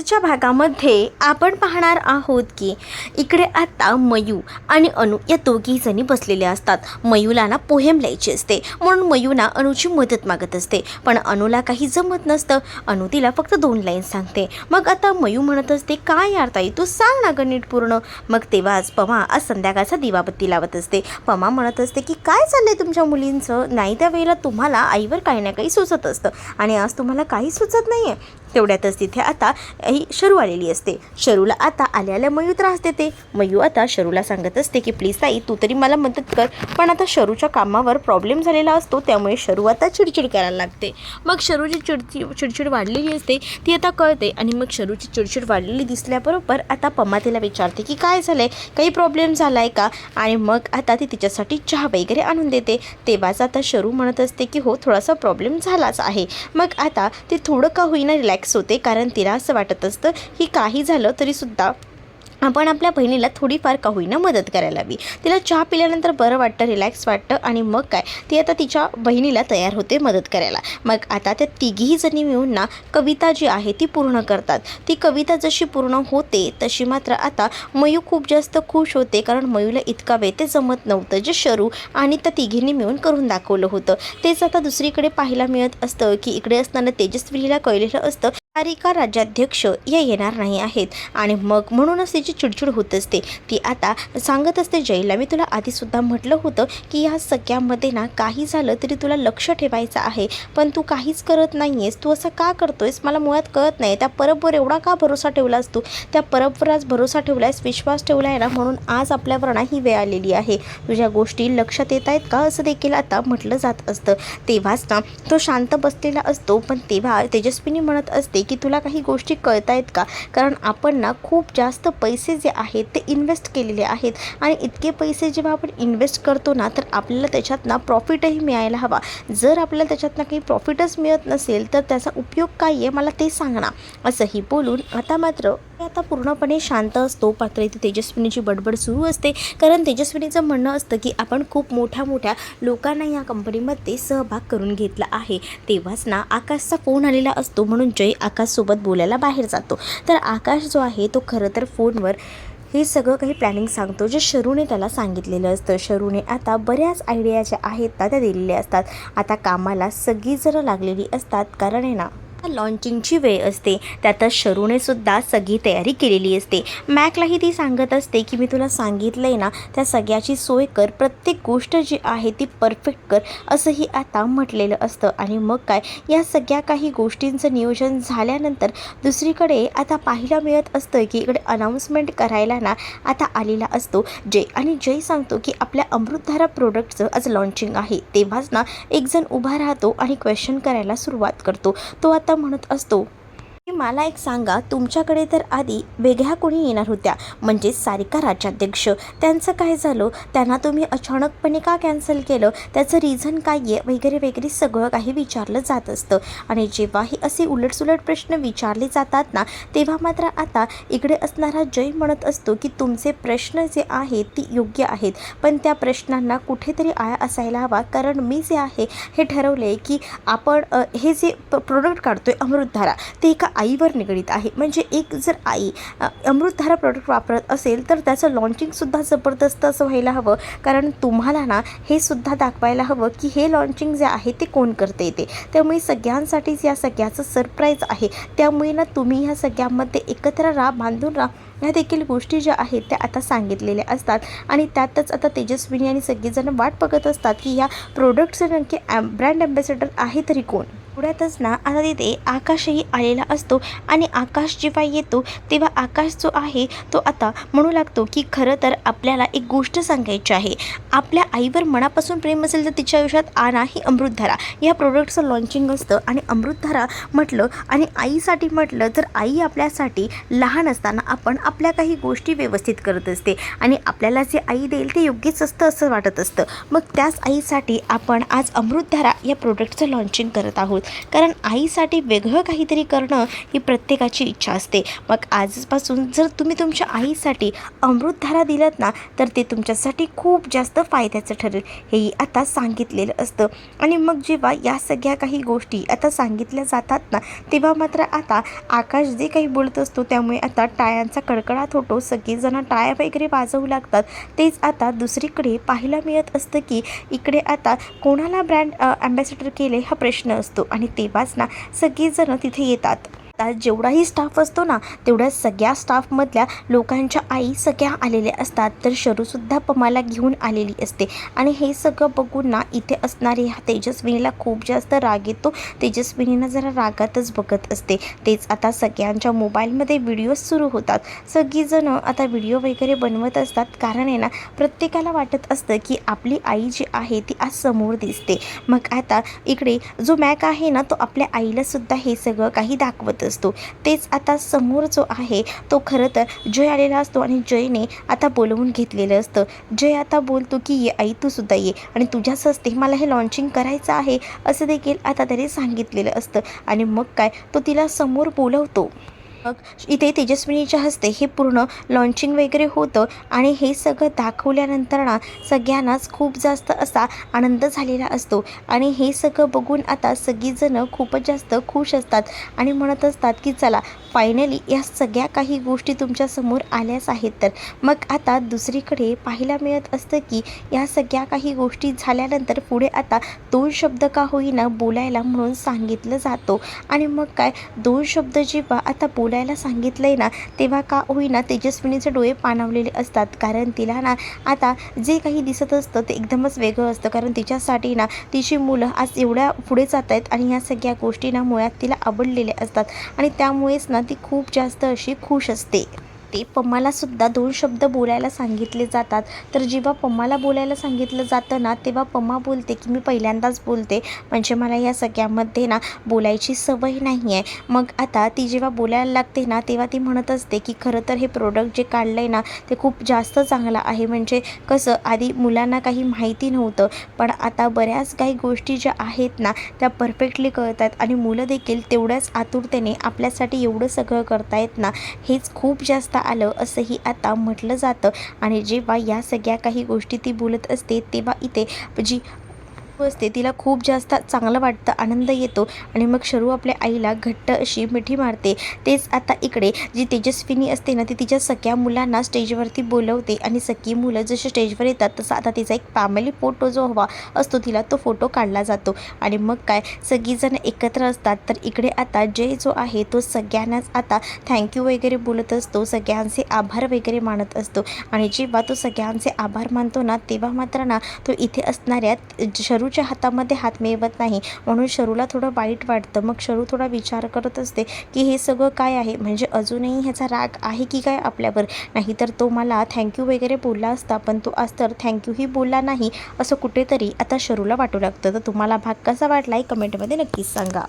आजच्या भागामध्ये आपण पाहणार आहोत की इकडे आता मयू आणि अनु या दोघी जणी बसलेल्या असतात. मयूला ना पोहेम लिहायची असते म्हणून मयू ना अनुची मदत मागत असते, पण अनुला काही जमत नसतं. अनु तिला फक्त 2 लाईन सांगते. मग आता मयू म्हणत असते, काय यार ताई तू सांग ना ग नीट पूर्ण. मग तेव्हाच पमा आज संध्याकाळचा दिवाबत्ती लावत असते. पमा म्हणत असते की काय चाललंय तुमच्या मुलींचं, नाही त्या वेळेला तुम्हाला आईवर काही ना काही सुचत असतं आणि आज तुम्हाला काही सुचत नाही आहे. तेवढ्यातच तिथे आता ही शरू आलेली असते. शरूला आता आल्याला मयू त्रास देते. मयू आता शरूला सांगत असते की प्लीज ताई तू तरी मला मदत कर, पण आता शरूच्या कामावर प्रॉब्लेम झालेला असतो त्यामुळे शरू आता चिडचिड करायला लागते. मग शरूची चिडचिड वाढलेली असते ती आता कळते आणि मग शरूची चिडचिड वाढलेली दिसल्याबरोबर आता पमा तिला विचारते की काय झालं आहे, काही प्रॉब्लेम झाला आहे का, आणि मग आता ती तिच्यासाठी चहा वगैरे आणून देते. तेव्हाच आता शरू म्हणत असते की हो थोडासा प्रॉब्लेम झालाच आहे. मग आता ती थोडं का होईना रिलॅक्स होते, कारण तिला असं वाटत असतं की काही झालं तरीसुद्धा आपण आपल्या बहिणीला थोडीफार का होईना मदत करायला हवी. तिला चहा पिल्यानंतर बरं वाटतं, रिलॅक्स वाटतं आणि मग काय ती आता तिच्या बहिणीला तयार होते मदत करायला. मग आता त्या तिघीही जणी मिळून ना कविता जी आहे ती पूर्ण करतात. ती कविता जशी पूर्ण होते तशी मात्र आता मयू खूप जास्त खुश होते, कारण मयूला इतका वेळ ते जमत नव्हतं जे शरू आणि त्या तिघींनी मिळून करून दाखवलं होतं. तेच आता दुसरीकडे पाहायला मिळत असतं की इकडे असताना तेजस्विनीला कळलेलं असतं सारिका राज्याध्यक्ष या येणार नाही आहेत आणि मग म्हणूनच तिची चिडचिड होत असते. ती आता सांगत असते जयला, मी तुला आधीसुद्धा म्हटलं होतं की या सगळ्यामध्ये ना काही झालं तरी तुला लक्ष ठेवायचं आहे, पण तू काहीच करत नाही आहेस. तू असं का करतोयस मला मुळात कळत नाही. त्या परबवर एवढा का भरोसा ठेवलास तू, त्या परबवर आज भरोसा ठेवलायस, विश्वास ठेवला आहे ना, म्हणून आज आपल्यावर ना ही वेळ आलेली आहे. तुझ्या गोष्टी लक्षात येत आहेत का, असं देखील आता म्हटलं जात असतं. तेव्हाच ना तो शांत बसलेला असतो, पण तेव्हा तेजस्विनी म्हणत असते की तुला काही गोष्टी कळत आहेत का, कारण आपण ना खूप जास्त पैसे जे आहेत ते इन्व्हेस्ट केलेले आहेत आणि इतके पैसे जेव्हा आपण इन्व्हेस्ट करतो ना तर आपल्याला त्याच्यात ना प्रॉफिटही मिळायला हवा. जर आपल्याला त्याच्यात ना काही प्रॉफिटच मिळत नसेल तर त्याचा उपयोग काय आहे मला ते सांग ना, असंही बोलून आता मात्र आता पूर्णपणे शांत असतो. मात्र इथे तेजस्विनीची बडबड सुरू असते, कारण तेजस्विनीचं म्हणणं असतं की आपण खूप मोठ्या लोकांना या कंपनीमध्ये सहभाग करून घेतला आहे. तेव्हाच ना आकाशचा फोन आलेला असतो, म्हणून जय आकाशसोबत बोलायला बाहेर जातो. तर आकाश जो आहे तो खरं तर फोनवर हे सगळं काही प्लॅनिंग सांगतो जे शरूने त्याला सांगितलेलं असतं. शरूने आता बऱ्याच आयडिया ज्या आहेत त्या दिलेल्या असतात. आता कामाला सगळी जण लागलेली असतात, कारण आहे ना लॉन्चिंगची वेळ असते. त्यातच शरूने सुद्धा सगळी तयारी केलेली असते. मॅकलाही ती सांगत असते की मी तुला सांगितलं आहे ना त्या सगळ्याची सोय कर, प्रत्येक गोष्ट जी आहे ती परफेक्ट कर, असंही आता म्हटलेलं असतं. आणि मग काय या सगळ्या काही गोष्टींचं नियोजन झाल्यानंतर दुसरीकडे आता पाहायला मिळत असतं की इकडे अनाऊन्समेंट करायला ना आता आलेला असतो जय, आणि जय सांगतो की आपल्या अमृतधारा प्रोडक्टचं आज लॉन्चिंग आहे. तेव्हाच ना एक जण उभा राहतो आणि क्वेश्चन करायला सुरुवात करतो. तो आता म्हणत असतो की मला एक सांगा, तुमच्याकडे तर आधी वेगळ्या कोणी येणार होत्या म्हणजे सारिका राज्याध्यक्ष, त्यांचं काय झालं, त्यांना तुम्ही अचानकपणे का कॅन्सल केलं, त्याचं रिझन काय आहे वगैरे वगैरे सगळं काही विचारलं जात असतं. आणि जेव्हाही असे उलटसुलट प्रश्न विचारले जातात ना तेव्हा मात्र आता इकडे असणारा जय म्हणत असतो की तुमचे प्रश्न जे आहेत ती योग्य आहेत, पण त्या प्रश्नांना कुठेतरी आळा असायला हवा, कारण मी जे आहे हे ठरवले की आपण हे जे प्रोडक्ट काढतोय अमृतधारा ते एका आईवर निगडीत आहे. म्हणजे एक जर आई अमृतधारा प्रोडक्ट वापरत असेल तर त्याचं लॉन्चिंगसुद्धा जबरदस्त असं व्हायला हवं, कारण तुम्हाला ना हे सुद्धा दाखवायला हवं की हे लॉन्चिंग जे आहे ते कोण करते येते. त्यामुळे सगळ्यांसाठीच या सगळ्याचं सरप्राईज आहे. त्यामुळे ना तुम्ही ह्या सगळ्यामध्ये एकत्र राहा, बांधून राहा, ह्या देखील गोष्टी ज्या आहेत त्या आता सांगितलेल्या असतात. आणि त्यातच आता तेजस्विनी आणि सगळेजण वाट बघत असतात की ह्या प्रोडक्टचे नक्की ब्रँड ॲम्बॅसेडर आहे तरी कोण. पुढ्यातच ना आता तिथे आकाशही आलेला असतो आणि आकाश जेव्हा येतो तेव्हा आकाश जो आहे तो आता म्हणू लागतो की खरं तर आपल्याला एक गोष्ट सांगायची आहे. आपल्या आईवर मनापासून प्रेम असेल तर तिच्या आयुष्यात आणा ही अमृतधारा या प्रोडक्टचं लॉन्चिंग असतं. आणि अमृतधारा म्हटलं आणि आईसाठी म्हटलं तर आई आपल्यासाठी लहान असताना आपण आपल्या काही गोष्टी व्यवस्थित करत असते आणि आपल्याला जे आई देईल ते योग्यच असतं असं वाटत असतं. मग त्याच आईसाठी आपण आज अमृतधारा या प्रोडक्टचं लॉन्चिंग करत आहोत, कारण आईसाठी वेगळं काहीतरी करणं ही प्रत्येकाची इच्छा असते. मग आजपासून जर तुम्ही तुमच्या आईसाठी अमृतधारा दिलात ना तर ते तुमच्यासाठी खूप जास्त फायद्याचं टाकायचं ठरेल हेही आता सांगितलेलं असतं. आणि मग जेव्हा या सगळ्या काही गोष्टी आता सांगितल्या जातात ना, तेव्हा मात्र आता आकाश जे काही बोलत असतो त्यामुळे आता टाळ्यांचा कडकडाट होतो. सगळेजण टाळ्या वगैरे वाजवू लागतात. तेच आता दुसरीकडे पाहायला मिळत असतं की इकडे आता कोणाला ब्रँड ॲम्बॅसेडर केले हा प्रश्न असतो. आणि तेव्हाच ना सगळेजण तिथे येतात. आता जेवढाही स्टाफ असतो ना, तेवढ्या सगळ्या स्टाफमधल्या लोकांच्या आई सगळ्या आलेल्या असतात. तर शरूसुद्धा पमाला घेऊन आलेली असते. आणि हे सगळं बघून ना इथे असणारी ह्या तेजस्विनीला खूप जास्त राग येतो. तेजस्विनीनं जरा रागातच बघत असते. तेच आता सगळ्यांच्या मोबाईलमध्ये व्हिडिओज सुरू होतात. सगळीजणं आता व्हिडिओ वगैरे बनवत असतात. कारण आहे ना, प्रत्येकाला वाटत असतं की आपली आई जी आहे ती आज समोर दिसते. मग आता इकडे जो मॅक आहे ना, तो आपल्या आईलासुद्धा हे सगळं काही दाखवत असतो. तेच आता समोर जो आहे तो खरं तर जय आलेला असतो. आणि जयने आता बोलवून घेतलेलं असतं. जय आता बोलतो की ये आई, तू सुद्धा ये आणि तुझ्याच हस्ते मला हे लॉन्चिंग करायचं आहे असं देखील आता त्याने सांगितलेलं असतं. आणि मग काय, तो तिला समोर बोलवतो. मग इथे तेजस्विनीच्या हस्ते हे पूर्ण लॉन्चिंग वगैरे होतं. आणि हे सगळं दाखवल्यानंतर ना सगळ्यांनाच खूप जास्त असा आनंद झालेला असतो. आणि हे सगळं बघून आता सगळीजणं खूपच जास्त खुश असतात. आणि म्हणत असतात की चला, फायनली या सगळ्या काही गोष्टी तुमच्यासमोर आल्याच आहेत. तर मग आता दुसरीकडे पाहायला मिळत असतं की या सगळ्या काही गोष्टी झाल्यानंतर पुढे आता 2 शब्द का होईना बोलायला म्हणून सांगितलं जातो. आणि मग काय, 2 शब्द जेव्हा आता बोलायला सांगितलंय ना, तेव्हा का होईना तेजस्विनीचे डोळे पाणावलेले असतात. कारण तिला ना आता जे काही दिसत असतं ते एकदमच वेगळं असतं. कारण तिच्यासाठी ना तिची मुलं आज एवढ्या पुढे जात आहेत आणि या सगळ्या गोष्टी ना मुळात तिला आवडलेल्या असतात. आणि त्यामुळेच ना ती खूप जास्त अशी खुश असते. ते पम्मालासुद्धा 2 शब्द बोलायला सांगितले जातात. तर जेव्हा पम्माला बोलायला सांगितलं जातं ना, तेव्हा पम्मा बोलते की मी पहिल्यांदाच बोलते, म्हणजे मला या सगळ्यामध्ये ना बोलायची सवय नाही आहे. मग आता ती जेव्हा बोलायला लागते ना, तेव्हा ती म्हणत असते की खरं तर हे प्रोडक्ट जे काढलं आहे ना, ते खूप जास्त चांगलं आहे. म्हणजे कसं, आधी मुलांना काही माहिती नव्हतं, पण आता बऱ्याच काही गोष्टी ज्या आहेत ना त्या परफेक्टली कळतात. आणि मुलं देखील तेवढ्याच आतुरतेने आपल्यासाठी एवढं सगळं करतायत ना, हेच खूप जास्त आलं असंही आता म्हटलं जातं. आणि जेव्हा या सगळ्या काही गोष्टी ती बोलत असते तेव्हा इथे जी असते तिला खूप जास्त चांगलं वाटतं, आनंद येतो. आणि मग शरू आपल्या आईला घट्ट अशी मिठी मारते. तेच आता इकडे जी तेजस्विनी असते ना, ती तिच्या सगळ्या मुलांना स्टेजवरती बोलवते. आणि सगळी मुलं जसे स्टेजवर येतात तसं आता तिचा एक फॅमिली फोटो जो हवा असतो तिला, तो फोटो काढला जातो. आणि मग काय, सगळीजण एकत्र असतात. तर इकडे आता जय जो आहे तो सगळ्यांनाच आता थँक्यू वगैरे बोलत असतो, सगळ्यांचे आभार वगैरे मानत असतो. आणि जेव्हा तो सगळ्यांचे आभार मानतो ना, तेव्हा मात्र ना तो इथे असणाऱ्या शरूच्या हातामध्ये हात मिळवत नाही. म्हणून शरूला थोडं वाईट वाटतं. मग शरू थोडा विचार करत असते की हे सगळं काय आहे, म्हणजे अजूनही ह्याचा राग आहे की काय आपल्यावर. नाहीतर तो मला थँक्यू वगैरे बोलला असता, पण तो आज तर थँक्यूही बोलला नाही असं कुठेतरी आता शरूला वाटू लागतं. तर तुम्हाला भाग कसा वाटला कमेंटमध्ये नक्कीच सांगा.